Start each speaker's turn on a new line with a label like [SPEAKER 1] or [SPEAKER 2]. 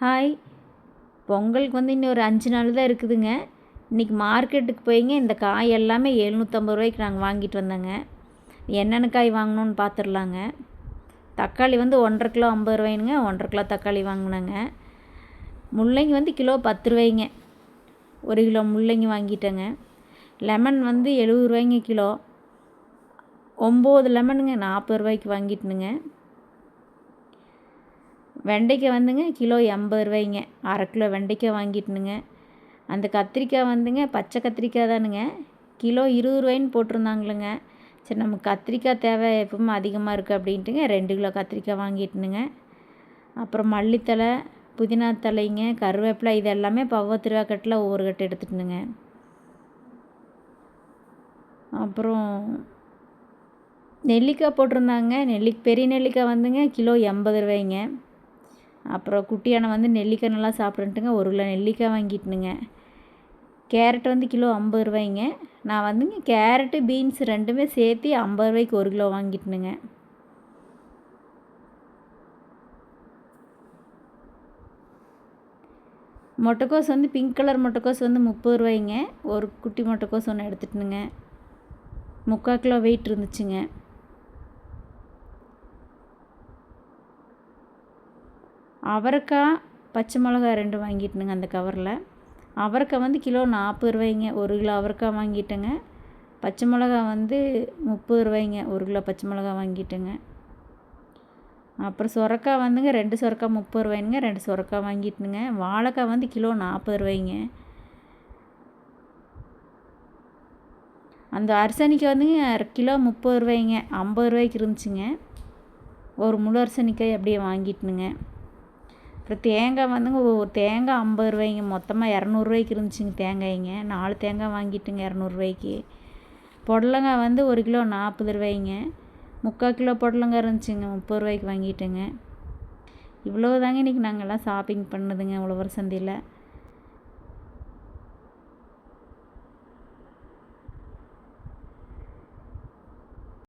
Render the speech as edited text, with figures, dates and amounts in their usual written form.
[SPEAKER 1] Hi. பொங்கலுக்கு வந்து இன்னும் ஒரு 5 நாள் தான் இருக்குதுங்க. இன்றைக்கி மார்க்கெட்டுக்கு போய்ங்க இந்த காய் எல்லாமே ரூ. 750 நாங்கள் வாங்கிட்டு வந்தேங்க. என்னென்ன காய் வாங்கினோன்னு பார்த்துடலாங்க. தக்காளி வந்து 1,5 கிலோ 50 ரூபாய்ங்க. 1,5 கிலோ தக்காளி வாங்கினேங்க. முள்ளங்கி வந்து கிலோ 10 ரூபாய்ங்க. 1 கிலோ முள்ளங்கி வாங்கிட்டேங்க. லெமன் வந்து 70 ரூபாய்ங்க கிலோ. 9 லெமனுங்க 40 ரூபாய்க்கு வாங்கிட்டுனுங்க. வெண்டைக்காய் வந்துங்க கிலோ 80 ரூபாய்ங்க. 1/2 கிலோ வெண்டைக்காய் வாங்கிட்டுனுங்க. அந்த கத்திரிக்காய் வந்துங்க பச்சை கத்திரிக்காய் தானுங்க. கிலோ 20 ரூபாய்ன்னு போட்டிருந்தாங்களுங்க. சரி நமக்கு கத்திரிக்காய் தேவை எப்பவுமே அதிகமாக இருக்குது அப்படின்ட்டுங்க 2 கிலோ கத்திரிக்காய் வாங்கிட்டுனுங்க. அப்புறம் மல்லித்தழை, புதினா தலைங்க, கருவேப்பிலை இது எல்லாமே பவ்வத்திருவா கட்டில் ஒவ்வொரு கட்டு எடுத்துட்டுனுங்க. அப்புறம் நெல்லிக்காய் போட்டிருந்தாங்க. பெரிய நெல்லிக்காய் வந்துங்க கிலோ 80 ரூபாய்ங்க. அப்புறம் குட்டியான வந்து நெல்லிக்காய் நல்லா சாப்பிடுன்ட்டுங்க 1 கிலோ நெல்லிக்காய் வாங்கிட்டுனுங்க. கேரட் வந்து கிலோ 50 ரூபாய்ங்க. நான் வந்துங்க கேரட்டு பீன்ஸ் ரெண்டுமே சேர்த்து 50 ரூபாய்க்கு 1 கிலோ வாங்கிட்டுனுங்க. முட்டைக்கோஸ் வந்து பிங்க் கலர் முட்டைக்கோஸ் வந்து 30 ரூபாய்ங்க. ஒரு குட்டி முட்டைக்கோஸ் ஒன்று எடுத்துட்டுனுங்க. 3/4 கிலோ வெயிட் இருந்துச்சுங்க. அவரைக்காய், பச்சை மிளகா 2 வாங்கிட்டுனுங்க அந்த கவரில். அவரைக்காய் வந்து கிலோ 40 ரூபாய்ங்க. 1 கிலோ அவரைக்காய் வாங்கிட்டேங்க. பச்சை மிளகா வந்து 30 ரூபாய்ங்க. 1 கிலோ பச்சை மிளகா வாங்கிட்டேங்க. அப்புறம் சொரக்காய் வந்துங்க 2 சொரக்காய் 30 ரூபாய்ங்க. 2 சொரக்காய் வாங்கிட்டுனுங்க. வாழைக்காய் வந்து கிலோ 40 ரூபாய்ங்க. அந்த அரிசனிக்காய் வந்துங்க கிலோ 30 ரூபாய்ங்க. 50 ரூபாய்க்கு இருந்துச்சுங்க. ஒரு முழு அரிசனிக்காய் அப்படியே வாங்கிட்டுனுங்க. அப்புறம் தேங்காய் வந்துங்க ஒரு தேங்காய் 50 ரூபாய்ங்க. மொத்தமாக 200 ரூபாய்க்கு இருந்துச்சுங்க தேங்காய்ங்க. 4 தேங்காய் வாங்கிட்டுங்க 200 ரூபாய்க்கு. புடலங்காய் வந்து 1 கிலோ 40 ரூபாய்ங்க. 3/4 கிலோ புடலங்காய் இருந்துச்சுங்க 30 ரூபாய்க்கு வாங்கிட்டேங்க. இவ்வளோ தாங்க இன்றைக்கி நாங்கள்லாம் ஷாப்பிங் பண்ணதுங்க உழவர் சந்தையில்.